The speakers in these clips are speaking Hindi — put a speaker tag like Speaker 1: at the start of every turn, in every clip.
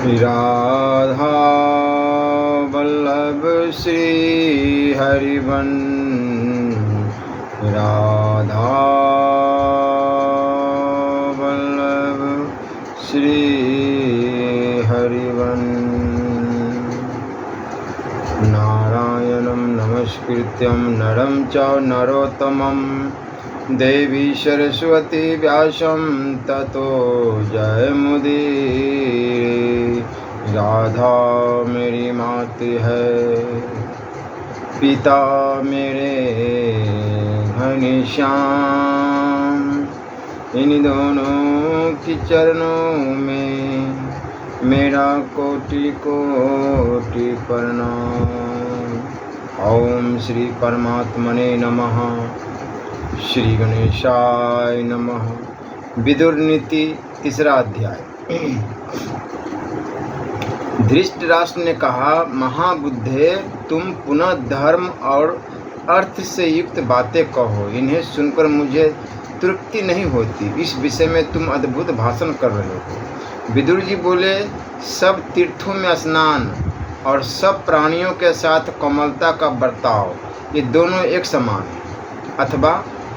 Speaker 1: Radha Vallabh Shri everyone, Radha Vallabh Shri everyone. नारायणं नमस्कृत्यं नरं च नरोत्तमं देवी सरस्वती व्यासं ततो जयमुदीरये। राधा मेरी मात है, पिता मेरे घनश्याम, इन दोनों की चरणों में मेरा कोटि कोटि प्रणाम। ओम श्री परमात्मने नमः। श्री गणेशाय नमः। विदुर नीति तीसरा अध्याय। धृतराष्ट्र ने कहा, महाबुद्धे, तुम पुनः धर्म और अर्थ से युक्त बातें कहो। इन्हें सुनकर मुझे तृप्ति नहीं होती। इस विषय में तुम अद्भुत भाषण कर रहे हो। विदुर जी बोले, सब तीर्थों में स्नान और सब प्राणियों के साथ कोमलता का बर्ताव, ये दोनों एक समान है, अथवा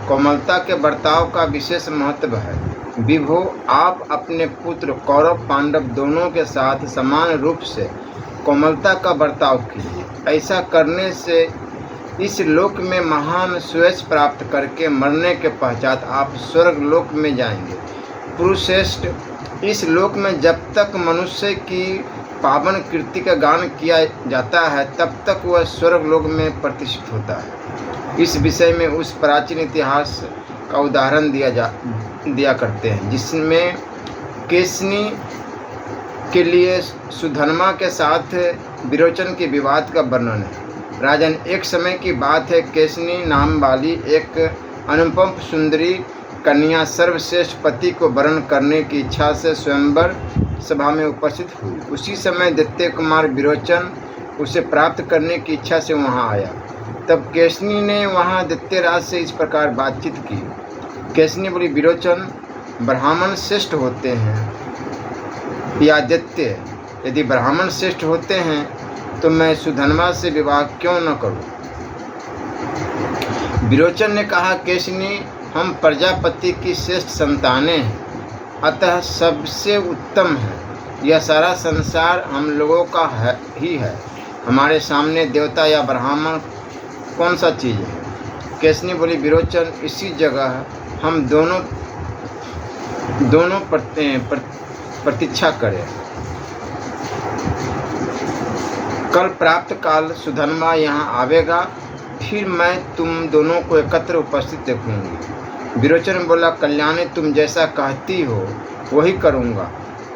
Speaker 1: कोमलता के बर्ताव का विशेष महत्व है। विभो, आप अपने पुत्र कौरव पांडव दोनों के साथ समान रूप से कोमलता का बर्ताव कीजिए। ऐसा करने से इस लोक में महान सुयश प्राप्त करके मरने के पश्चात आप स्वर्ग लोक में जाएंगे। पुरुषश्रेष्ठ, इस लोक में जब तक मनुष्य की पावन कीर्ति का गान किया जाता है तब तक वह स्वर्ग लोक में प्रतिष्ठित होता है। इस विषय में उस प्राचीन इतिहास का उदाहरण दिया करते हैं जिसमें केसनी के लिए सुधन्मा के साथ विरोचन के विवाद का वर्णन है। राजन, एक समय की बात है, केसनी नाम वाली एक अनुपम सुंदरी कन्या सर्वश्रेष्ठ पति को वरण करने की इच्छा से स्वयंवर सभा में उपस्थित हुई। उसी समय दैत्य कुमार विरोचन उसे प्राप्त करने की इच्छा से वहां आया। तब केसनी ने वहां दैत्यराज से इस प्रकार बातचीत की। केसनी बोली, विरोचन, ब्राह्मण श्रेष्ठ होते हैं या दैत्य? यदि ब्राह्मण श्रेष्ठ होते हैं तो मैं सुधन्मा से विवाह क्यों न करूं? विरोचन ने कहा, केसनी, हम प्रजापति की श्रेष्ठ संतानें हैं, अतः सबसे उत्तम है। यह सारा संसार हम लोगों का ही है। हमारे सामने देवता या ब्राह्मण कौन सा चीज़ है? केसनी बोली, विरोचन, इसी जगह हम दोनों प्रतीक्षा करें। कल प्राप्त काल सुधन्मा यहाँ आवेगा, फिर मैं तुम दोनों को एकत्र उपस्थित देखूंगी। विरोचन बोला, कल्याणी, तुम जैसा कहती हो वही करूँगा।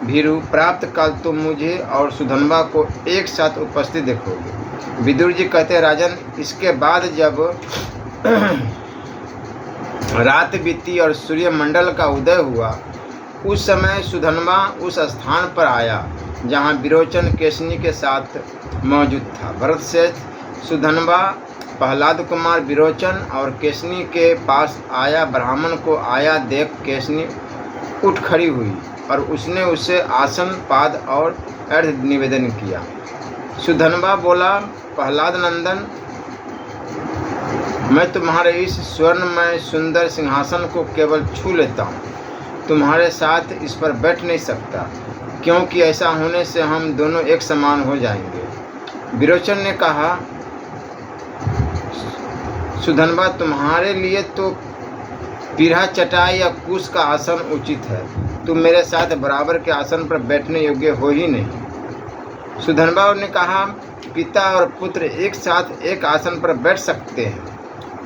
Speaker 1: भीरु, प्राप्त काल तुम मुझे और सुधन्मा को एक साथ उपस्थित देखोगे। विदुर जी कहते, राजन, इसके बाद जब रात बीती और सूर्यमंडल का उदय हुआ, उस समय सुधन्मा उस स्थान पर आया जहाँ विरोचन केसनी के साथ मौजूद था। भरत से सुधन्मा प्रहलाद कुमार विरोचन और केसनी के पास आया। ब्राह्मण को आया देख केसनी उठ खड़ी हुई और उसने उसे आसन, पाद और अर्घ्य निवेदन किया। सुधन्मा बोला, प्रहलाद नंदन, मैं तुम्हारे इस स्वर्णमय सुंदर सिंहासन को केवल छू लेता हूँ, तुम्हारे साथ इस पर बैठ नहीं सकता, क्योंकि ऐसा होने से हम दोनों एक समान हो जाएंगे। विरोचन ने कहा, सुधन्मा, तुम्हारे लिए तो पीढ़ा चटाई या कुश का आसन उचित है। तुम मेरे साथ बराबर के आसन पर बैठने योग्य हो ही नहीं। सुधन्मा ने कहा, पिता और पुत्र एक साथ एक आसन पर बैठ सकते हैं।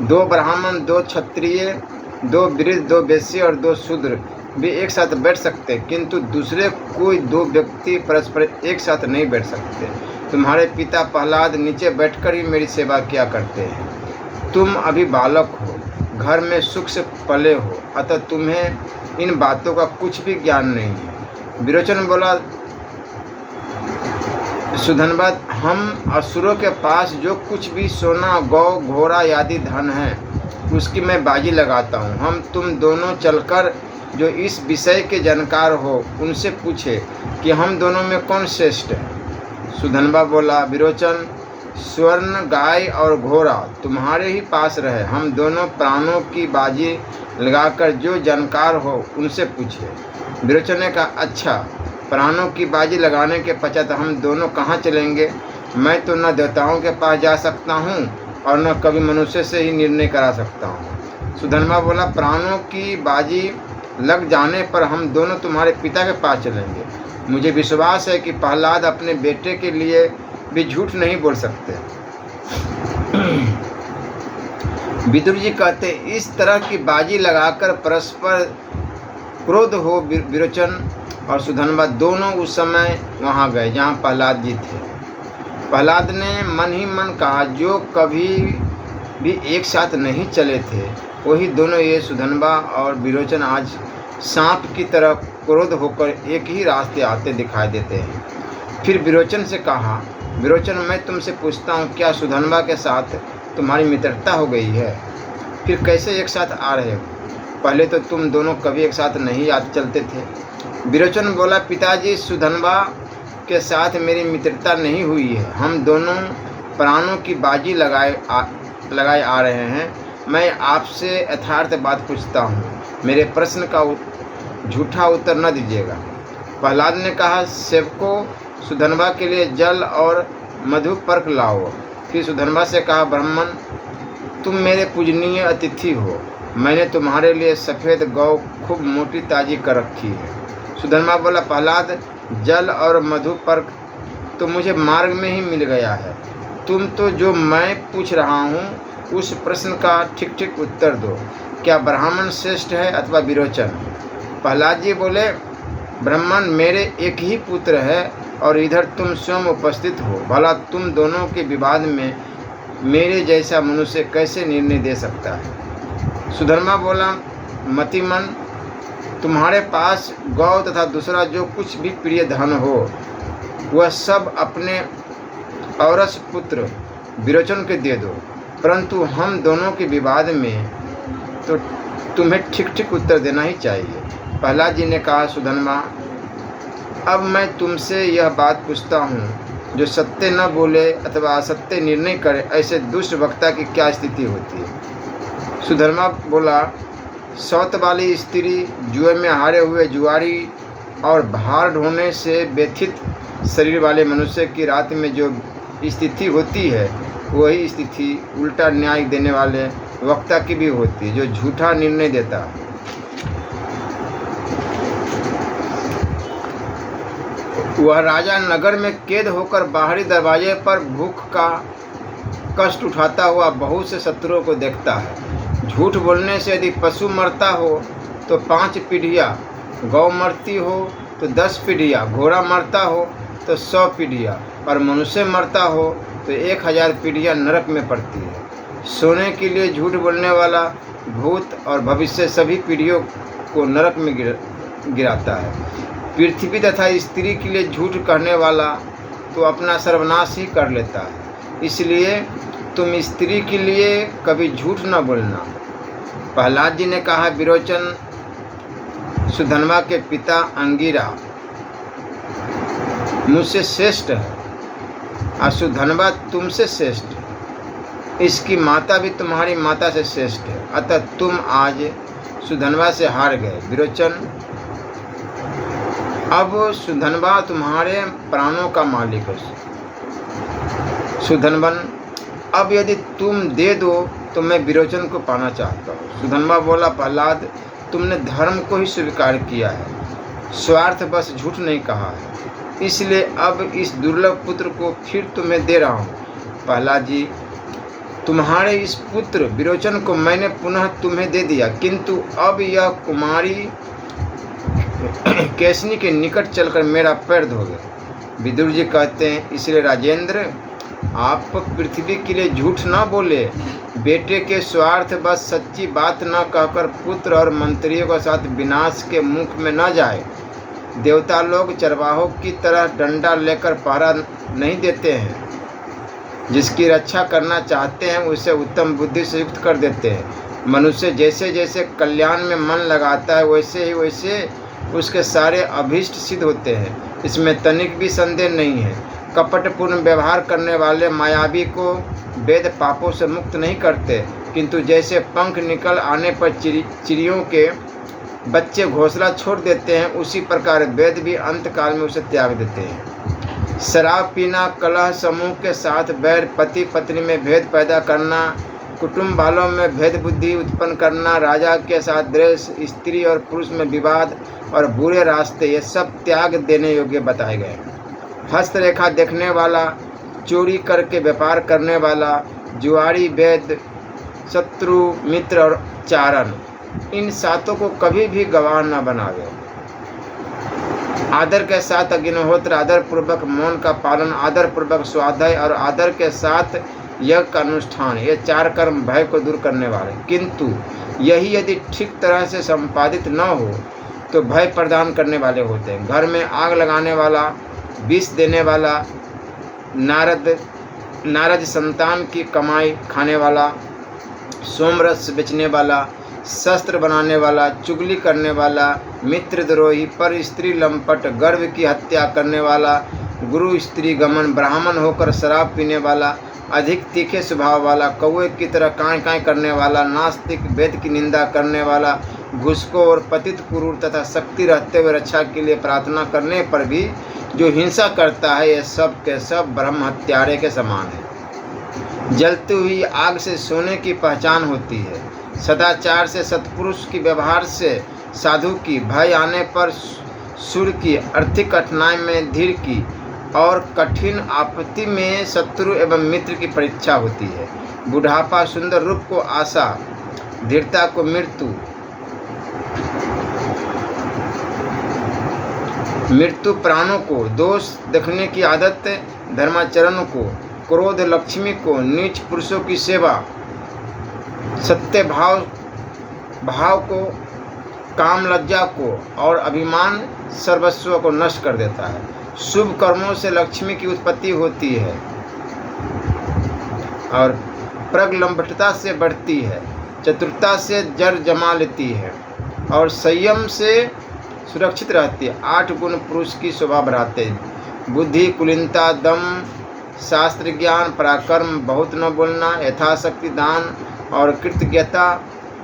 Speaker 1: दो ब्राह्मण, दो क्षत्रिय, दो वृद्ध, दो वैश्य और दो शूद्र भी एक साथ बैठ सकते हैं, किंतु दूसरे कोई दो व्यक्ति परस्पर एक साथ नहीं बैठ सकते। तुम्हारे पिता प्रहलाद नीचे बैठकर ही मेरी सेवा किया करते हैं। तुम अभी बालक हो, घर में सुख से पले हो, अतः तुम्हें इन बातों का कुछ भी ज्ञान नहीं है। विरोचन बोला, सुधन्मा, हम असुरों के पास जो कुछ भी सोना, गौ, घोड़ा आदि धन है, उसकी मैं बाजी लगाता हूँ। हम तुम दोनों चलकर जो इस विषय के जानकार हो उनसे पूछे कि हम दोनों में कौन श्रेष्ठ है। सुधन्वा बोला, विरोचन, स्वर्ण, गाय और घोड़ा तुम्हारे ही पास रहे, हम दोनों प्राणों की बाजी लगाकर जो जानकार हो उनसे पूछे। विरोचन ने कहा, अच्छा, प्राणों की बाजी लगाने के पश्चात हम दोनों कहाँ चलेंगे? मैं तो न देवताओं के पास जा सकता हूँ और न कभी मनुष्य से ही निर्णय करा सकता हूँ। सुधन्वा बोला, प्राणों की बाजी लग जाने पर हम दोनों तुम्हारे पिता के पास चलेंगे। मुझे विश्वास है कि प्रहलाद अपने बेटे के लिए भी झूठ नहीं बोल सकते। विदुर जी कहते, इस तरह की बाजी लगाकर परस्पर क्रोध हो विरोचन और सुधन्वा दोनों उस समय वहाँ गए जहाँ प्रहलाद जी थे। प्रहलाद ने मन ही मन कहा, जो कभी भी एक साथ नहीं चले थे वही दोनों ये सुधन्वा और विरोचन आज सांप की तरह क्रोध होकर एक ही रास्ते आते दिखाई देते हैं। फिर विरोचन से कहा, विरोचन, मैं तुमसे पूछता हूँ, क्या सुधन्वा के साथ तुम्हारी मित्रता हो गई है? फिर कैसे एक साथ आ रहे हो? पहले तो तुम दोनों कभी एक साथ नहीं चलते थे। विरोचन बोला, पिताजी, सुधन्वा के साथ मेरी मित्रता नहीं हुई है। हम दोनों प्राणों की बाजी लगाए आ रहे हैं। मैं आपसे यथार्थ बात पूछता हूँ, मेरे प्रश्न का झूठा उत्तर न दीजिएगा। प्रहलाद ने कहा, सेवकों, सुधन्वा के लिए जल और मधुपर्क लाओ। फिर सुधन्वा से कहा, ब्राह्मण, तुम मेरे पूजनीय अतिथि हो, मैंने तुम्हारे लिए सफ़ेद गौ खूब मोटी ताजी कर रखी है। सुधन्वा बोला, प्रहलाद, जल और मधुपर्क तो मुझे मार्ग में ही मिल गया है। तुम तो जो मैं पूछ रहा हूँ उस प्रश्न का ठीक ठीक उत्तर दो। क्या ब्राह्मण श्रेष्ठ है अथवा विरोचन? प्रहलाद जी बोले, ब्राह्मण, मेरे एक ही पुत्र है और इधर तुम स्वयं उपस्थित हो। भला तुम दोनों के विवाद में मेरे जैसा मनुष्य कैसे निर्णय दे सकता है? सुधन्वा बोला, मतिमन, तुम्हारे पास गौ तथा दूसरा जो कुछ भी प्रिय धन हो वह सब अपने औरस पुत्र विरोचन के दे दो, परंतु हम दोनों के विवाद में तो तुम्हें ठीक ठीक उत्तर देना ही चाहिए। प्रहलाद जी ने कहा, सुधन्वा, अब मैं तुमसे यह बात पूछता हूँ, जो सत्य न बोले अथवा असत्य निर्णय करे, ऐसे दुष्ट वक्ता की क्या स्थिति होती है? सुधन्वा बोला, सौत वाली स्त्री, जुए में हारे हुए जुआरी और भार ढोने से व्यथित शरीर वाले मनुष्य की रात में जो स्थिति होती है वही स्थिति उल्टा न्याय देने वाले वक्ता की भी होती है, जो झूठा निर्णय देता है। वह राजा नगर में कैद होकर बाहरी दरवाजे पर भूख का कष्ट उठाता हुआ बहुत से शत्रुओं को देखता है। झूठ बोलने से यदि पशु मरता हो तो 5 पीढ़ियाँ, गौ मरती हो तो 10 पीढ़ियाँ, घोड़ा मरता हो तो 100 पीढ़ियाँ और मनुष्य मरता हो तो 1000 पीढ़ियाँ नरक में पड़ती है। सोने के लिए झूठ बोलने वाला भूत और भविष्य सभी पीढ़ियों को नरक में गिराता है। पृथ्वी तथा स्त्री के लिए झूठ कहने वाला तो अपना सर्वनाश ही कर लेता है। इसलिए तुम स्त्री के लिए कभी झूठ न बोलना। प्रहलाद जी ने कहा, विरोचन, सुधन्वा के पिता अंगिरा मुझसे श्रेष्ठ है और सुधन्वा तुमसे श्रेष्ठ है। इसकी माता भी तुम्हारी माता से श्रेष्ठ है, अतः तुम आज सुधन्वा से हार गए। विरोचन, अब सुधन्वा तुम्हारे प्राणों का मालिक है। सुधन्वन, अब यदि तुम दे दो तो मैं विरोचन को पाना चाहता हूँ। सुधन्वा बोला, प्रहलाद, तुमने धर्म को ही स्वीकार किया है, स्वार्थ बस झूठ नहीं कहा है, इसलिए अब इस दुर्लभ पुत्र को फिर तुम्हें दे रहा हूँ। प्रहलाद जी, तुम्हारे इस पुत्र विरोचन को मैंने पुनः तुम्हें दे दिया, किंतु अब यह कुमारी केसनी के निकट चलकर मेरा पैर धोगे। विदुर जी कहते हैं, इसलिए राजेंद्र, आप पृथ्वी के लिए झूठ न बोले, बेटे के स्वार्थ बस सच्ची बात न कहकर पुत्र और मंत्रियों के साथ विनाश के मुख में न जाए। देवता लोग चरवाहों की तरह डंडा लेकर पहरा नहीं देते हैं, जिसकी रक्षा करना चाहते हैं उसे उत्तम बुद्धि से युक्त कर देते हैं। मनुष्य जैसे जैसे कल्याण में मन लगाता है वैसे ही वैसे उसके सारे अभीष्ट सिद्ध होते हैं, इसमें तनिक भी संदेह नहीं है। कपटपूर्ण व्यवहार करने वाले मायावी को वेद पापों से मुक्त नहीं करते, किंतु जैसे पंख निकल आने पर चिड़ियों के बच्चे घोंसला छोड़ देते हैं, उसी प्रकार वेद भी अंतकाल में उसे त्याग देते हैं। शराब पीना, कलह, समूह के साथ बैर, पति पत्नी में भेद पैदा करना, कुटुंब वालों में भेद बुद्धि उत्पन्न करना, राजा के साथ द्वेष, स्त्री और पुरुष में विवाद और बुरे रास्ते, ये सब त्याग देने योग्य बताए गए। हस्तरेखा देखने वाला, चोरी करके व्यापार करने वाला, जुआरी, वैद्य, शत्रु, मित्र और चारण, इन सातों को कभी भी गवाह न बनावे। आदर के साथ अग्निहोत्र, आदर पूर्वक मौन का पालन, आदर पूर्वक स्वाध्याय और आदर के साथ यज्ञ का अनुष्ठान, ये 4 कर्म भय को दूर करने वाले। किंतु यही यदि ठीक तरह से संपादित न हो तो भय प्रदान करने वाले होते हैं। घर में आग लगाने वाला, विष देने वाला, नारद संतान की कमाई खाने वाला, सोमरस बेचने वाला, शस्त्र बनाने वाला, चुगली करने वाला, मित्रद्रोही, पर स्त्री लंपट, गर्भ की हत्या करने वाला, गुरु स्त्री गमन, ब्राह्मण होकर शराब पीने वाला, अधिक तीखे स्वभाव वाला, कौवे की तरह काँय काँय करने वाला, नास्तिक, वेद की निंदा करने वाला, घूसखोर, पतित, क्रूर तथा शक्ति रहते हुए रक्षा के लिए प्रार्थना करने पर भी जो हिंसा करता है, ये सब के सब ब्रह्म हत्यारे के समान है। जलती हुई आग से सोने की पहचान होती है। सदाचार से, सत्पुरुष की व्यवहार से साधु की, भय आने पर सूर्य की, आर्थिक कठिनाई में धीर की और कठिन आपत्ति में शत्रु एवं मित्र की परीक्षा होती है। बुढ़ापा सुंदर रूप को आशा, धीरता को मृत्यु प्राणों को, दोष देखने की आदत धर्माचरण को, क्रोध लक्ष्मी को, नीच पुरुषों की सेवा, सत्य भाव को, काम लज्जा को और अभिमान सर्वस्व को नष्ट कर देता है। शुभ कर्मों से लक्ष्मी की उत्पत्ति होती है और प्रगल्भता से बढ़ती है, चतुरता से जड़ जमा लेती है और संयम से सुरक्षित रहती है। 8 गुण पुरुष की शोभा बढ़ाते हैं। बुद्धि, कुलीनता, दम, शास्त्र ज्ञान, पराक्रम, बहुत न बोलना, यथाशक्ति दान और कृतज्ञता।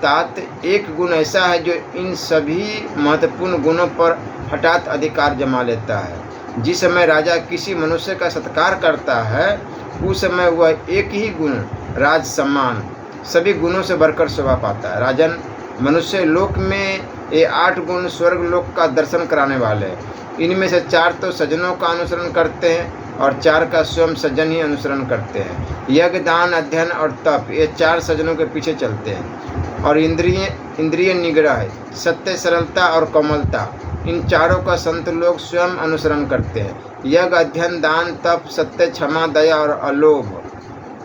Speaker 1: तात एक गुण ऐसा है जो इन सभी महत्वपूर्ण गुणों पर हठात अधिकार जमा लेता है। जिस समय राजा किसी मनुष्य का सत्कार करता है, उस समय वह एक ही गुण, राज सम्मान, सभी गुणों से बढ़कर शोभा पाता है। राजन, मनुष्य लोक में ये 8 गुण स्वर्ग लोक का दर्शन कराने वाले हैं। इनमें से 4 तो सज्जनों का अनुसरण करते हैं और 4 का स्वयं सज्जन ही अनुसरण करते हैं। यज्ञ, दान, अध्ययन और तप, ये 4 सज्जनों के पीछे चलते हैं। और इंद्रिय निग्रह, सत्य, सरलता और कोमलता, इन 4 का संत लोग स्वयं अनुसरण करते हैं। यज्ञ, अध्ययन, दान, तप, सत्य, क्षमा, दया और अलोभ,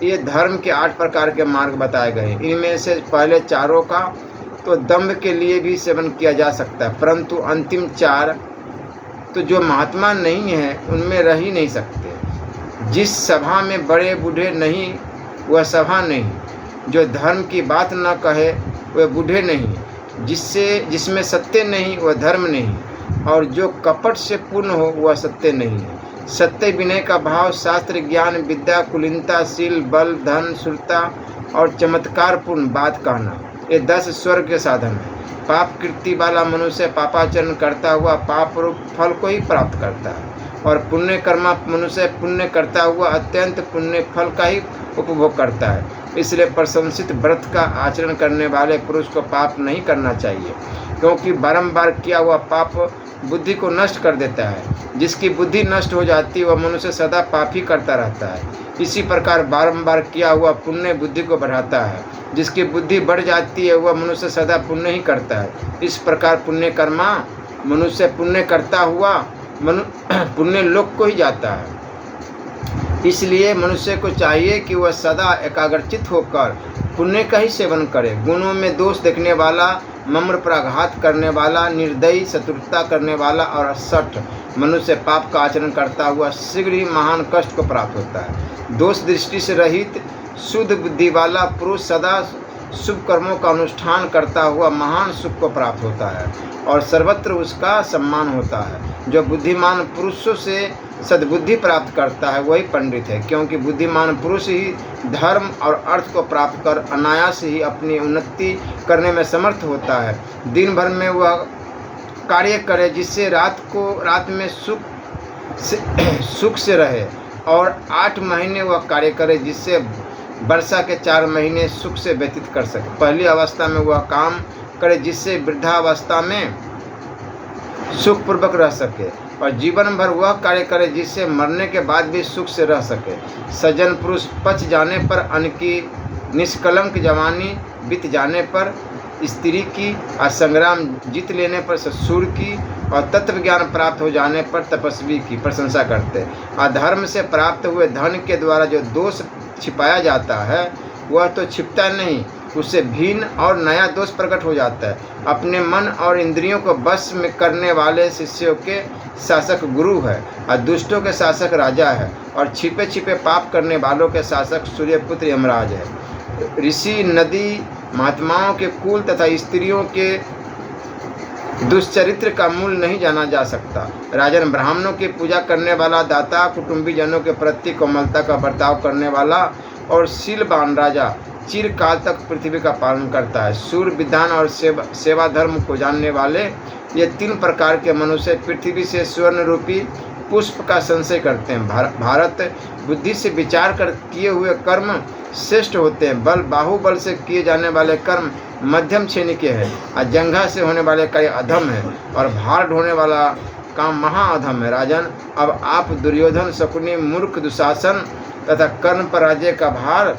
Speaker 1: ये धर्म के 8 प्रकार के मार्ग बताए गए हैं। इनमें से पहले 4 का तो दंभ के लिए भी सेवन किया जा सकता है, परंतु अंतिम 4 तो जो महात्मा नहीं है उनमें रह ही नहीं सकते। जिस सभा में बड़े बूढ़े नहीं वह सभा नहीं, जो धर्म की बात न कहे वह बूढ़े नहीं, जिसमें सत्य नहीं वह धर्म नहीं, और जो कपट से पूर्ण हो वह सत्य नहीं है। सत्य, विनय का भाव, शास्त्र ज्ञान, विद्या, कुलीनता, शील, बल, धन, शुरता और चमत्कारपूर्ण बात कहना, ये 10 स्वर्ग के साधन हैं। पाप कृति वाला मनुष्य पापाचरण करता हुआ पाप रूप फल को ही प्राप्त करता है, और पुण्य कर्मा मनुष्य पुण्य करता हुआ अत्यंत पुण्य फल का ही उपभोग करता है। इसलिए प्रशंसित व्रत का आचरण करने वाले पुरुष को पाप नहीं करना चाहिए, क्योंकि बारंबार किया हुआ पाप बुद्धि को नष्ट कर देता है। जिसकी बुद्धि नष्ट हो जाती है वह मनुष्य सदा पाप ही करता रहता है। इसी प्रकार बारंबार किया हुआ पुण्य बुद्धि को बढ़ाता है। जिसकी बुद्धि बढ़ जाती है वह मनुष्य सदा पुण्य ही करता है। इस प्रकार पुण्य कर्मा मनुष्य पुण्य करता हुआ पुण्य लोक को ही जाता है। इसलिए मनुष्य को चाहिए कि वह सदा एकाग्रचित होकर पुण्य का ही सेवन करे। गुणों में दोष देखने वाला, मम्र प्राघात करने वाला, निर्दयी, चतुरता करने वाला और सठ मनुष्य पाप का आचरण करता हुआ शीघ्र ही महान कष्ट को प्राप्त होता है। दोष दृष्टि से रहित शुद्ध बुद्धि वाला पुरुष सदा शुभ कर्मों का अनुष्ठान करता हुआ महान सुख को प्राप्त होता है और सर्वत्र उसका सम्मान होता है। जो बुद्धिमान पुरुषों से सद्बुद्धि प्राप्त करता है वही पंडित है, क्योंकि बुद्धिमान पुरुष ही धर्म और अर्थ को प्राप्त कर अनायास ही अपनी उन्नति करने में समर्थ होता है। दिन भर में वह कार्य करे जिससे रात में सुख से रहे, और 8 महीने वह कार्य करे जिससे वर्षा के 4 महीने सुख से व्यतीत कर सके। पहली अवस्था में वह काम करे जिससे वृद्धावस्था में सुखपूर्वक रह सके, और जीवन भर वह कार्य करे जिससे मरने के बाद भी सुख से रह सके। सज्जन पुरुष पच जाने पर अन्न की, निष्कलंक जवानी बीत जाने पर स्त्री की, और संग्राम जीत लेने पर ससुर की, और तत्व ज्ञान प्राप्त हो जाने पर तपस्वी की प्रशंसा करते। अधर्म से प्राप्त हुए धन के द्वारा जो दोष छिपाया जाता है वह तो छिपता नहीं, उससे भिन्न और नया दोष प्रकट हो जाता है। अपने मन और इंद्रियों को बस में करने वाले शिष्यों के शासक गुरु है, और दुष्टों के शासक राजा है, और छिपे छिपे पाप करने वालों के शासक सूर्यपुत्र यमराज है। ऋषि, नदी, महात्माओं के कुल तथा स्त्रियों के दुष्चरित्र का मूल नहीं जाना जा सकता। राजन, ब्राह्मणों की पूजा करने वाला, दाता, कुटुंबी जनों के प्रति कोमलता का बर्ताव करने वाला और शीलवान राजा चिरकाल तक पृथ्वी का पालन करता है। सूर, विधान और सेवा धर्म को जानने वाले ये 3 प्रकार के मनुष्य पृथ्वी से स्वर्ण रूपी पुष्प का संशय करते हैं। भारत, बुद्धि से विचार कर किए हुए कर्म श्रेष्ठ होते हैं। बाहुबल से किए जाने वाले कर्म मध्यम श्रेणी के हैं, और जंघा से होने वाले कार्य अधम है, और भार ढोने वाला काम महाअधम है। राजन, अब आप दुर्योधन, शकुनी, मूर्ख, दुशासन तथा कर्ण पराजय का भार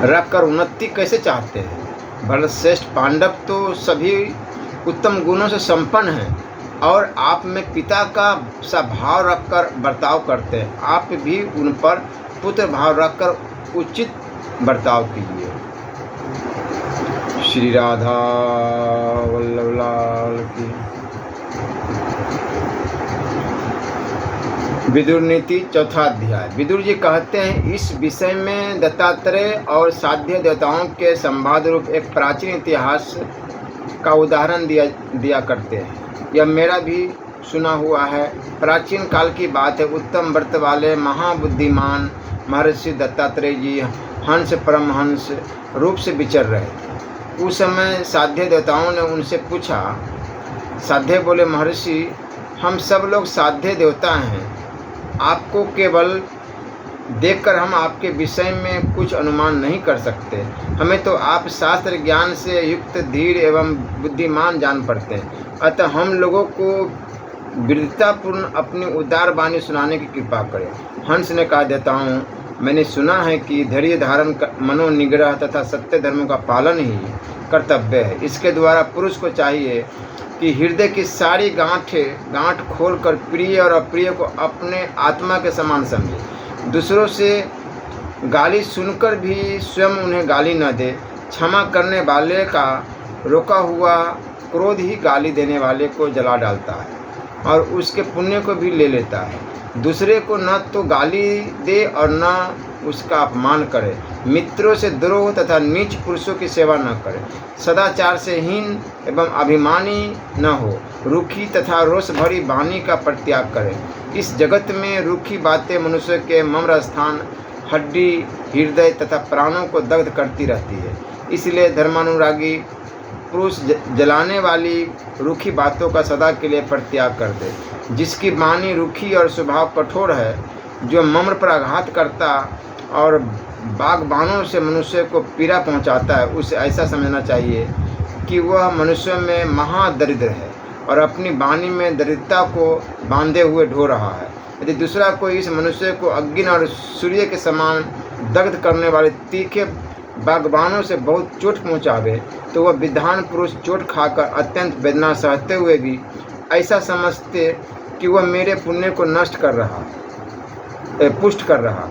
Speaker 1: रखकर उन्नति कैसे चाहते हैं? भरतश्रेष्ठ, पांडव तो सभी उत्तम गुणों से संपन्न हैं, और आप में पिता का सा भाव रखकर बर्ताव करते हैं। आप भी उन पर पुत्र भाव रखकर उचित बर्ताव कीजिए। श्री राधा वल्लभ लाल की। विदुर नीति, चौथा अध्याय। विदुर जी कहते हैं, इस विषय में दत्तात्रेय और साध्य देवताओं के संवाद रूप एक प्राचीन इतिहास का उदाहरण दिया करते हैं। यह मेरा भी सुना हुआ है। प्राचीन काल की बात है। उत्तम व्रत वाले महाबुद्धिमान महर्षि दत्तात्रेय जी हंस परमहंस रूप से विचर रहे थे। उस समय साध्य देवताओं ने उनसे पूछा। साध्य बोले, महर्षि, हम सब लोग साध्य देवता हैं। आपको केवल देखकर हम आपके विषय में कुछ अनुमान नहीं कर सकते। हमें तो आप शास्त्र ज्ञान से युक्त, धीर एवं बुद्धिमान जान पड़ते हैं। अतः हम लोगों को विरतापूर्ण अपनी उदार वाणी सुनाने की कृपा करें। हंस ने कहा, देवताओं, मैंने सुना है कि धैर्य धारण, मनोनिग्रह तथा सत्य धर्मों का पालन ही कर्तव्य है। इसके द्वारा पुरुष को चाहिए कि हृदय की सारी गांठ खोलकर प्रिय और अप्रिय को अपने आत्मा के समान समझे। दूसरों से गाली सुनकर भी स्वयं उन्हें गाली न दे। क्षमा करने वाले का रोका हुआ क्रोध ही गाली देने वाले को जला डालता है और उसके पुण्य को भी ले लेता है। दूसरे को न तो गाली दे और न उसका अपमान करे। मित्रों से द्रोह तथा नीच पुरुषों की सेवा न करे। सदाचार से हीन एवं अभिमानी न हो। रूखी तथा रोष भरी वाणी का परित्याग करे। इस जगत में रूखी बातें मनुष्य के मम्र स्थान, हड्डी, हृदय तथा प्राणों को दग्ध करती रहती है। इसलिए धर्मानुरागी पुरुष जलाने वाली रूखी बातों का सदा के लिए परित्याग कर दे। जिसकी वाणी रूखी और स्वभाव कठोर है, जो मम्र पर आघात करता और बागबानों से मनुष्य को पीड़ा पहुंचाता है, उसे ऐसा समझना चाहिए कि वह मनुष्य में महादरिद्र है और अपनी वाणी में दरिद्रता को बांधे हुए ढो रहा है। यदि दूसरा कोई इस मनुष्य को अग्नि और सूर्य के समान दग्ध करने वाले तीखे बागबानों से बहुत चोट पहुंचावे, तो वह विद्वान पुरुष चोट खाकर अत्यंत वेदना सहते हुए भी ऐसा समझते कि वह मेरे पुण्य को नष्ट कर रहा, पुष्ट कर रहा।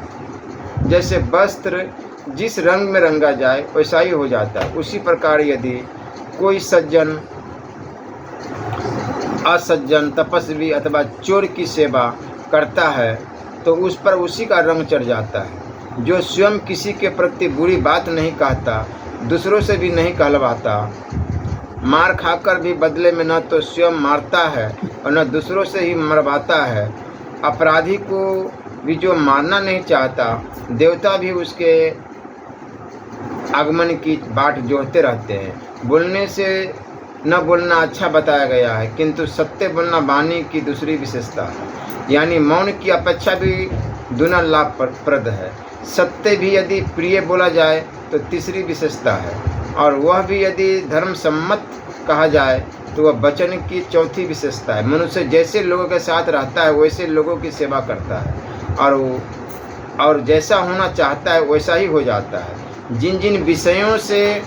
Speaker 1: जैसे वस्त्र जिस रंग में रंगा जाए वैसा ही हो जाता है, उसी प्रकार यदि कोई सज्जन, असज्जन, तपस्वी अथवा चोर की सेवा करता है तो उस पर उसी का रंग चढ़ जाता है। जो स्वयं किसी के प्रति बुरी बात नहीं कहता, दूसरों से भी नहीं कहलवाता, मार खाकर भी बदले में न तो स्वयं मारता है और न दूसरों से ही मरवाता है, अपराधी को भी जो मारना नहीं चाहता, देवता भी उसके आगमन की बाट जोहते रहते हैं। बोलने से न बोलना अच्छा बताया गया है, किंतु सत्य बोलना वाणी की दूसरी विशेषता है, यानी मौन की अपेक्षा भी दुना लाभप्रद है। सत्य भी यदि प्रिय बोला जाए तो तीसरी विशेषता है, और वह भी यदि धर्मसम्मत कहा जाए तो वह वचन की चौथी विशेषता है। मनुष्य जैसे लोगों के साथ रहता है वैसे लोगों की सेवा करता है, और जैसा होना चाहता है वैसा ही हो जाता है। जिन जिन विषयों से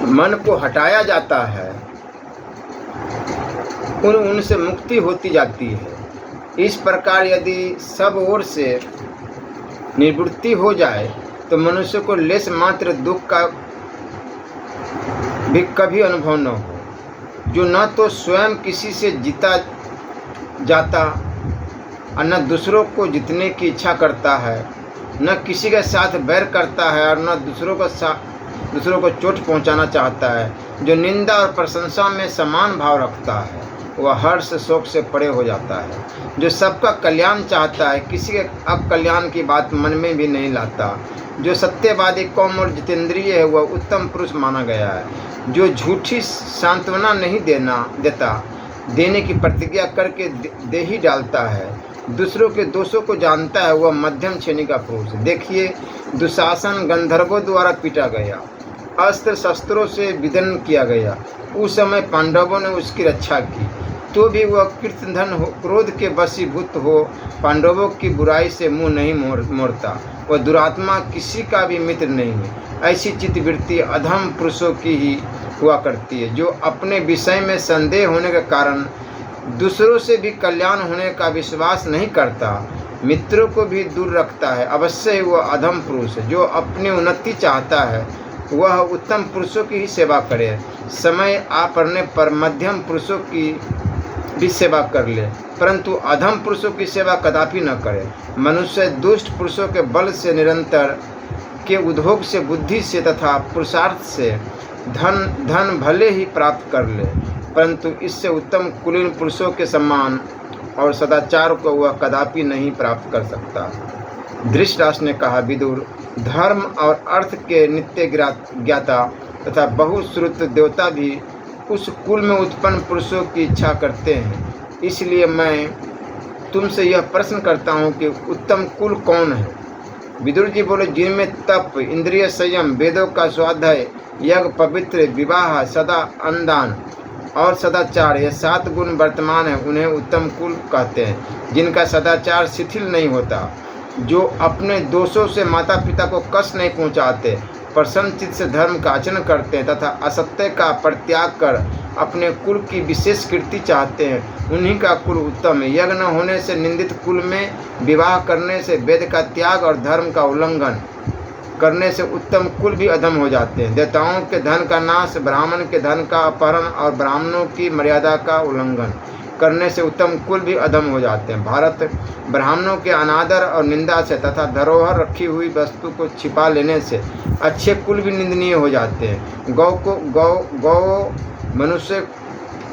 Speaker 1: मन को हटाया जाता है उनसे मुक्ति होती जाती है। इस प्रकार यदि सब ओर से निवृत्ति हो जाए तो मनुष्य को लेश मात्र दुख का भी कभी अनुभव न हो, जो न तो स्वयं किसी से जीता जाता और न दूसरों को जीतने की इच्छा करता है, न किसी के साथ बैर करता है और न दूसरों को चोट पहुंचाना चाहता है, जो निंदा और प्रशंसा में समान भाव रखता है, वह हर्ष शोक से परे हो जाता है, जो सबका कल्याण चाहता है, किसी के अकल्याण की बात मन में भी नहीं लाता, जो सत्यवादी, कौम और जितेंद्रिय है, वह उत्तम पुरुष माना गया है, जो झूठी सांत्वना नहीं देता, देने की प्रतिज्ञा करके दे ही डालता है, दूसरों के दोषों को जानता है, वह मध्यम श्रेणी का पुरुष। देखिए, दुशासन गंधर्वों द्वारा पीटा गया, अस्त्र शस्त्रों से विदन किया गया, उस समय पांडवों ने उसकी रक्षा की, तो भी वह कीर्तधन हो, क्रोध के वशीभूत हो, पांडवों की बुराई से मुंह नहीं मोड़ता, वह दुरात्मा किसी का भी मित्र नहीं है। ऐसी चित्तवृत्ति अधम पुरुषों की ही हुआ करती है, जो अपने विषय में संदेह होने के कारण दूसरों से भी कल्याण होने का विश्वास नहीं करता, मित्रों को भी दूर रखता है। अवश्य ही वह अधम पुरुष है। जो अपनी उन्नति चाहता है वह उत्तम पुरुषों की ही सेवा करे, समय आ पड़ने पर मध्यम पुरुषों की भी सेवा कर ले, परंतु अधम पुरुषों की सेवा कदापि न करे। मनुष्य दुष्ट पुरुषों के बल से, निरंतर के उद्योग से, बुद्धि से तथा पुरुषार्थ से धन भले ही प्राप्त कर ले, परंतु इससे उत्तम कुलीन पुरुषों के सम्मान और सदाचार को वह कदापि नहीं प्राप्त कर सकता। धृतराष्ट्र ने कहा, विदुर, धर्म और अर्थ के नित्य ज्ञाता तथा बहुश्रुत देवता भी उस कुल में उत्पन्न पुरुषों की इच्छा करते हैं। इसलिए मैं तुमसे यह प्रश्न करता हूँ कि उत्तम कुल कौन है? विदुर जी बोले, जिनमें तप, इंद्रिय संयम, वेदों का स्वाध्याय, यज्ञ, पवित्र, विवाह, सदा अन्नदान और सदाचार, ये 7 गुण वर्तमान है, उन्हें उत्तम कुल कहते हैं। जिनका सदाचार शिथिल नहीं होता, जो अपने दोषों से माता पिता को कष्ट नहीं पहुंचाते, प्रसन्न चित्त से धर्म का आचरण करते हैं तथा असत्य का परित्याग कर अपने कुल की विशेष कीर्ति चाहते हैं, उन्हीं का कुल उत्तम है। यज्ञ न होने से निंदित कुल में विवाह करने से, वेद का त्याग और धर्म का उल्लंघन करने से उत्तम कुल भी अधम हो जाते हैं। देवताओं के धन का नाश, ब्राह्मण के धन का अपहरण और ब्राह्मणों की मर्यादा का उल्लंघन करने से उत्तम कुल भी अधम हो जाते हैं। भारत ब्राह्मणों के अनादर और निंदा से तथा धरोहर रखी हुई वस्तु को छिपा लेने से अच्छे कुल भी निंदनीय हो जाते हैं। गौ मनुष्य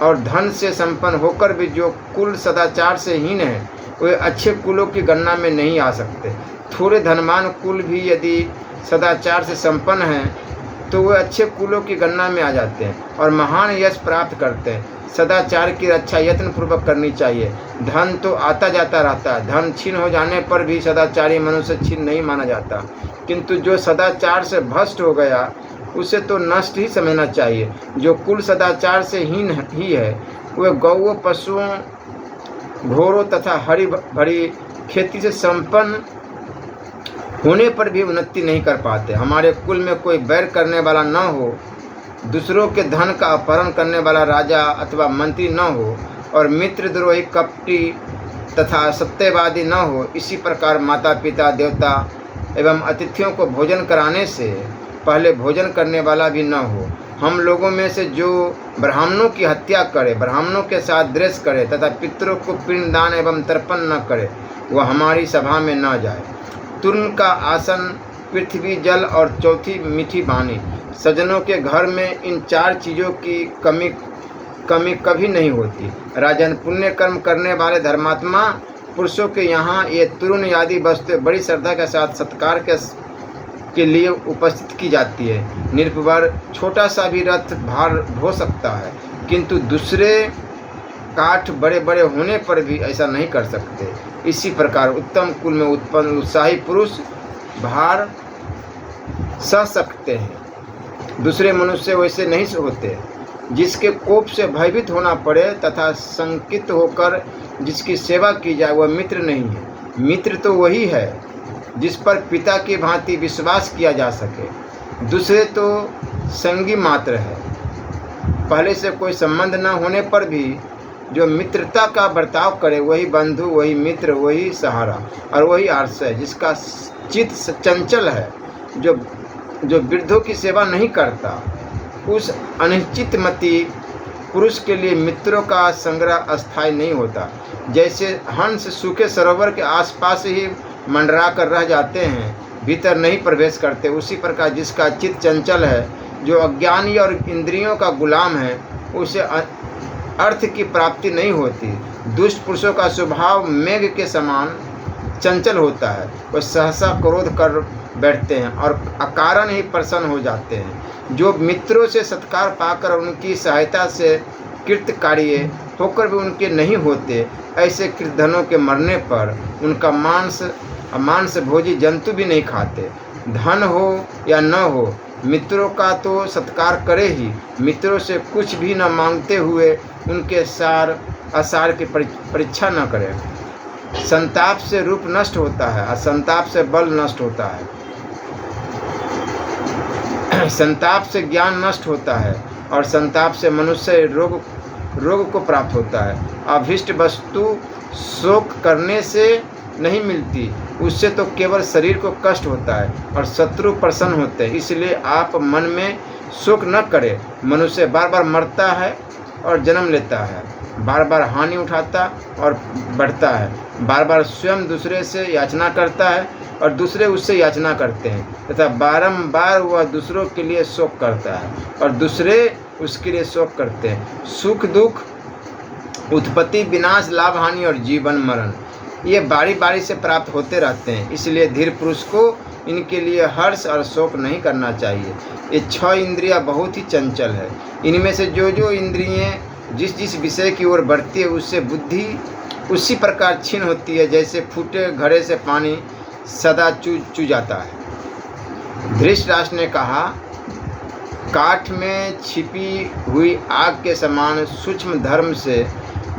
Speaker 1: और धन से संपन्न होकर भी जो कुल सदाचार से हीन है, वे अच्छे कुलों की गणना में नहीं आ सकते। थोड़े धनवान कुल भी यदि सदाचार से संपन्न हैं तो वे अच्छे कुलों की गणना में आ जाते हैं और महान यश प्राप्त करते हैं। सदाचार की रक्षा यत्नपूर्वक करनी चाहिए। धन तो आता जाता रहता है, धन छीन हो जाने पर भी सदाचारी मनुष्य छीन नहीं माना जाता, किंतु जो सदाचार से भ्रष्ट हो गया उसे तो नष्ट ही समझना चाहिए। जो कुल सदाचार से हीन ही है, वे गौओं, पशुओं, घोड़ों तथा हरी भरी खेती से संपन्न होने पर भी उन्नति नहीं कर पाते। हमारे कुल में कोई बैर करने वाला न हो, दूसरों के धन का अपहरण करने वाला राजा अथवा मंत्री न हो और मित्रद्रोही, कपटी तथा सत्यवादी न हो। इसी प्रकार माता पिता, देवता एवं अतिथियों को भोजन कराने से पहले भोजन करने वाला भी न हो। हम लोगों में से जो ब्राह्मणों की हत्या करे, ब्राह्मणों के साथ द्वेष करे तथा पितरों को पिंडदान एवं तर्पण न करे, वह हमारी सभा में न जाए। तुर्ण का आसन, पृथ्वी, जल और चौथी मीठी वाणी, सज्जनों के घर में इन 4 चीज़ों की कमी कभी नहीं होती। राजन, पुण्य कर्म करने वाले धर्मात्मा पुरुषों के यहाँ ये तृण आदि वस्तुएं बड़ी श्रद्धा के साथ सत्कार के लिए उपस्थित की जाती है। निरपवर छोटा सा भी रथ भार ढो सकता है, किंतु दूसरे काठ बड़े बड़े होने पर भी ऐसा नहीं कर सकते। इसी प्रकार उत्तम कुल में उत्पन्न उत्साही पुरुष भार सह सकते हैं, दूसरे मनुष्य वैसे नहीं होते। जिसके कोप से भयभीत होना पड़े तथा संकित होकर जिसकी सेवा की जाए, वह मित्र नहीं है। मित्र तो वही है जिस पर पिता की भांति विश्वास किया जा सके, दूसरे तो संगी मात्र है। पहले से कोई संबंध न होने पर भी जो मित्रता का बर्ताव करे, वही बंधु, वही मित्र, वही सहारा और वही आश्रय। जिसका चित्त चंचल है, जो वृद्धों की सेवा नहीं करता, उस अनिश्चितमती पुरुष के लिए मित्रों का संग्रह अस्थायी नहीं होता। जैसे हंस सूखे सरोवर के आसपास ही मंडरा कर रह जाते हैं, भीतर नहीं प्रवेश करते, उसी प्रकार जिसका चित्त चंचल है, जो अज्ञानी और इंद्रियों का गुलाम है, उसे अर्थ की प्राप्ति नहीं होती। दुष्ट पुरुषों का स्वभाव मेघ के समान चंचल होता है, वह सहसा क्रोध कर बैठते हैं और अकारण ही प्रसन्न हो जाते हैं। जो मित्रों से सत्कार पाकर उनकी सहायता से कृतकार्य होकर भी उनके नहीं होते, ऐसे कृतधनों के मरने पर उनका मांस भोजी जंतु भी नहीं खाते। धन हो या न हो, मित्रों का तो सत्कार करे ही। मित्रों से कुछ भी न मांगते हुए उनके सार असार की परीक्षा न करें। संताप से रूप नष्ट होता है और संताप से बल नष्ट होता है। संताप से ज्ञान नष्ट होता है और संताप से मनुष्य रोग को प्राप्त होता है। अभिष्ट वस्तु शोक करने से नहीं मिलती, उससे तो केवल शरीर को कष्ट होता है और शत्रु प्रसन्न होते हैं। इसलिए आप मन में शोक न करें। मनुष्य बार बार मरता है और जन्म लेता है, बार बार हानि उठाता और बढ़ता है, बार बार स्वयं दूसरे से याचना करता है और दूसरे उससे याचना करते हैं तथा बारंबार वह दूसरों के लिए शोक करता है और दूसरे उसके लिए शोक करते हैं। सुख दुख, उत्पत्ति विनाश, लाभ हानि और जीवन मरण, ये बारी बारी से प्राप्त होते रहते हैं। इसलिए धीर पुरुष को इनके लिए हर्ष और शोक नहीं करना चाहिए। ये 6 इंद्रियां बहुत ही चंचल है। इनमें से जो इंद्रियां जिस विषय की ओर बढ़ती है, उससे बुद्धि उसी प्रकार छीन होती है जैसे फूटे घड़े से पानी सदा चू जाता है। धृतराष्ट्र ने कहा, काठ में छिपी हुई आग के समान सूक्ष्म धर्म से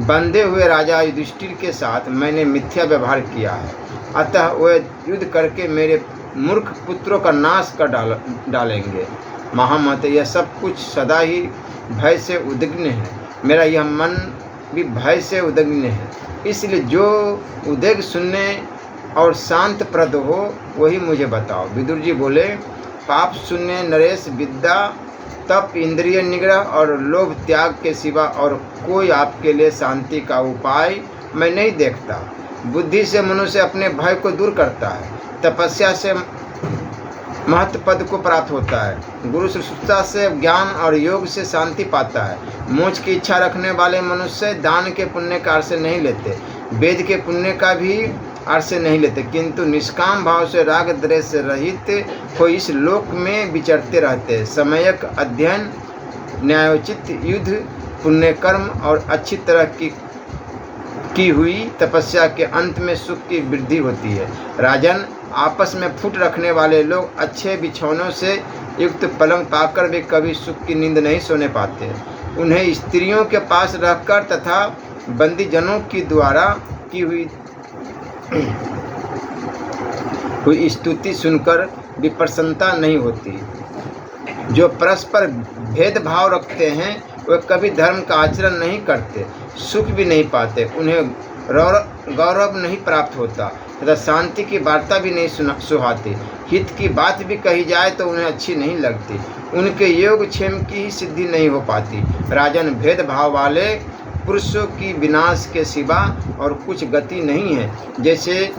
Speaker 1: बंधे हुए राजा युधिष्ठिर के साथ मैंने मिथ्या व्यवहार किया है, अतः वे युद्ध करके मेरे मूर्ख पुत्रों का नाश कर डालेंगे। महामते, यह सब कुछ सदा ही भय से उद्विग्न है। मेरा यह मन भी भय से उद्विग्न है। इसलिए जो उद्वेग सुनने और शांत प्रद हो, वही मुझे बताओ। विदुर जी बोले, पाप शून्य नरेश, विद्या, तप, इंद्रिय निग्रह और लोभ त्याग के सिवा और कोई आपके लिए शांति का उपाय मैं नहीं देखता। बुद्धि से मनुष्य अपने भय को दूर करता है, तपस्या से महत्व पद को प्राप्त होता है, गुरु शुश्रूषा से ज्ञान और योग से शांति पाता है। मोक्ष की इच्छा रखने वाले मनुष्य दान के पुण्य का आश्रय नहीं लेते, वेद के पुण्य का भी आश्रय नहीं लेते, किंतु निष्काम भाव से राग द्वेष से रहित हो इस लोक में विचरते रहते हैं। समयक अध्ययन, न्यायोचित युद्ध, पुण्य कर्म और अच्छी तरह की हुई तपस्या के अंत में सुख की वृद्धि होती है। राजन, आपस में फूट रखने वाले लोग अच्छे बिछौनों से युक्त पलंग पाकर भी कभी सुख की नींद नहीं सोने पाते। उन्हें स्त्रियों के पास रहकर तथा बंदीजनों की द्वारा की हुई स्तुति सुनकर भी प्रसन्नता नहीं होती। जो परस्पर भेदभाव रखते हैं, वे कभी धर्म का आचरण नहीं करते, सुख भी नहीं पाते, उन्हें गौरव नहीं प्राप्त होता। तथा शांति की वार्ता भी नहीं सुहाते। हित की बात भी कही जाए तो उन्हें अच्छी नहीं लगती। उनके योग क्षेम की ही सिद्धि नहीं हो पाती। राजन, भेदभाव वाले पुरुषों की विनाश के सिवा और कुछ गति नहीं है। जैसे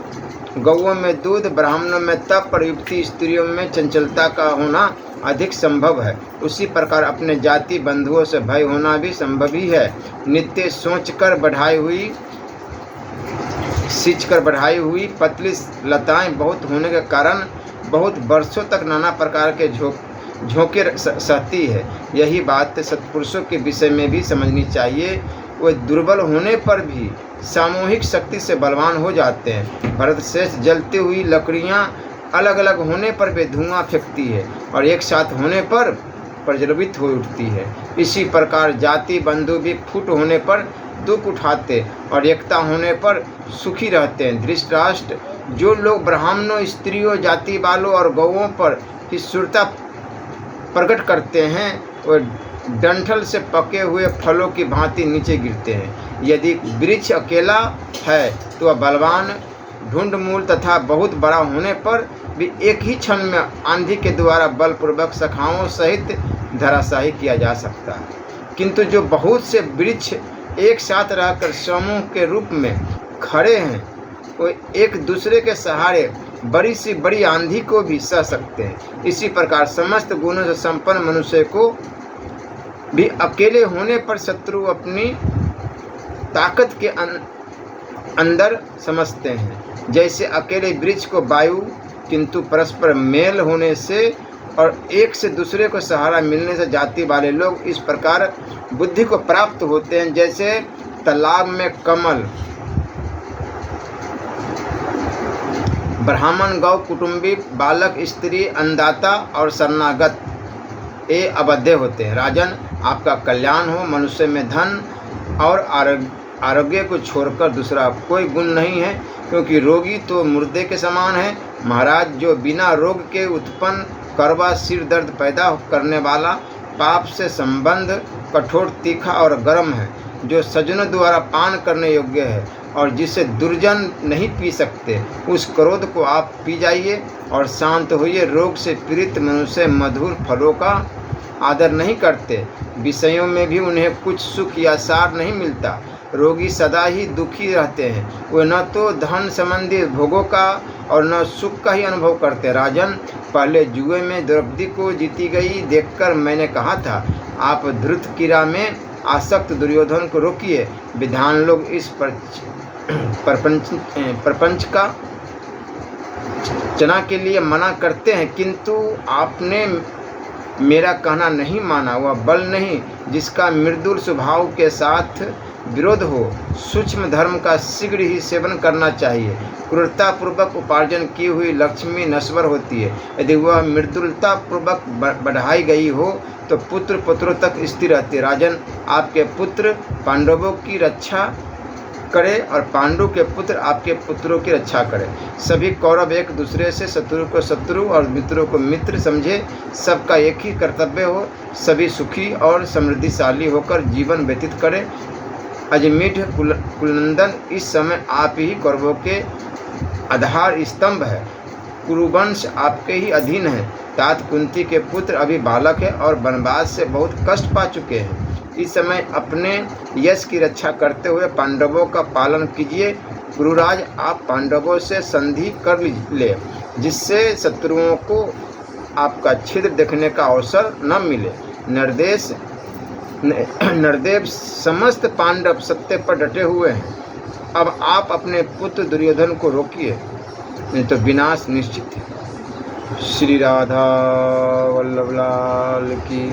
Speaker 1: गौओं में दूध, ब्राह्मणों में तप और युवती स्त्रियों में चंचलता का होना अधिक संभव है, उसी प्रकार अपने जाति बंधुओं से भय होना भी संभव ही है। नित्य सोचकर बढ़ाई हुई पतली लताएं बहुत होने के कारण बहुत वर्षों तक नाना प्रकार के झोंके सहती है। यही बात सत्पुरुषों के विषय में भी समझनी चाहिए। वे दुर्बल होने पर भी सामूहिक शक्ति से बलवान हो जाते हैं। भरत श्रेष्ठ जलती हुई लकड़ियां अलग अलग होने पर वे धुआं फेंकती है और एक साथ होने पर प्रज्वलित हो उठती है। इसी प्रकार जाति बंधु भी फूट होने पर दुख उठाते और एकता होने पर सुखी रहते हैं। धृतराष्ट्र, जो लोग ब्राह्मणों, स्त्रियों, जाति वालों और गौओं पर हिंसुरता प्रकट करते हैं, वे डंठल से पके हुए फलों की भांति नीचे गिरते हैं। यदि वृक्ष अकेला है तो वह बलवान, ढूंढ मूल तथा बहुत बड़ा होने पर भी एक ही क्षण में आंधी के द्वारा बलपूर्वक शाखाओं सहित धराशायी किया जा सकता है। किंतु जो बहुत से वृक्ष एक साथ रहकर समूह के रूप में खड़े हैं, वो एक दूसरे के सहारे बड़ी से बड़ी आंधी को भी सह सकते हैं। इसी प्रकार समस्त गुणों से संपन्न मनुष्य को भी अकेले होने पर शत्रु अपनी ताकत के अंदर समझते हैं। जैसे अकेले वृक्ष को वायु, किंतु परस्पर मेल होने से और एक से दूसरे को सहारा मिलने से जाति वाले लोग इस प्रकार बुद्धि को प्राप्त होते हैं। जैसे तालाब में कमल, ब्राह्मण, गौ, कुटुंबी, बालक, स्त्री, अन्नदाता और शरणागत ये अवध्य होते हैं। राजन, आपका कल्याण हो। मनुष्य में धन और आरोग्य को छोड़कर दूसरा कोई गुण नहीं है, क्योंकि रोगी तो मुर्दे के समान है। महाराज, जो बिना रोग के उत्पन्न करवा, सिर दर्द पैदा करने वाला, पाप से संबंध, कठोर, तीखा और गर्म है, जो सज्जनों द्वारा पान करने योग्य है और जिसे दुर्जन नहीं पी सकते, उस क्रोध को आप पी जाइए और शांत होइए। रोग से पीड़ित मनुष्य मधुर फलों का आदर नहीं करते, विषयों में भी उन्हें कुछ सुख या सार नहीं मिलता। रोगी सदा ही दुखी रहते हैं, वे न तो धन संबंधी भोगों का और न सुख का ही अनुभव करते। राजन, पहले जुए में द्रौपदी को जीती गई देखकर मैंने कहा था, आप धृत कीड़ा में आसक्त दुर्योधन को रोकिए। विद्वान लोग इस प्रपंच का चना के लिए मना करते हैं, किंतु आपने मेरा कहना नहीं माना। वह बल नहीं जिसका मृदुल स्वभाव के साथ विरोध हो। सूक्ष्म धर्म का शीघ्र ही सेवन करना चाहिए। क्रूरता पूर्वक उपार्जन की हुई लक्ष्मी नश्वर होती है। यदि वह मृदुलता पूर्वक बढ़ाई गई हो तो पुत्र पुत्रों तक स्थिर रहती है। राजन, आपके पुत्र पांडवों की रक्षा करे और पांडु के पुत्र आपके पुत्रों की रक्षा करें। सभी कौरव एक दूसरे से शत्रु को शत्रु और मित्रों को मित्र समझे। सबका एक ही कर्तव्य हो, सभी सुखी और समृद्धिशाली होकर जीवन व्यतीत करें। अजमीढ़ कुलनंदन, इस समय आप ही कौरवों के आधार स्तंभ है। कुरुवंश आपके ही अधीन है। तात कुंती के पुत्र अभी बालक है और वनवास से बहुत कष्ट पा चुके हैं। इस समय अपने यश की रक्षा करते हुए पांडवों का पालन कीजिए। गुरुराज, आप पांडवों से संधि कर ले, जिससे शत्रुओं को आपका छिद्र देखने का अवसर न मिले। नरदेव, समस्त पांडव सत्य पर डटे हुए हैं। अब आप अपने पुत्र दुर्योधन को रोकिए, नहीं तो विनाश निश्चित है। श्री राधा वल्लभ लाल की।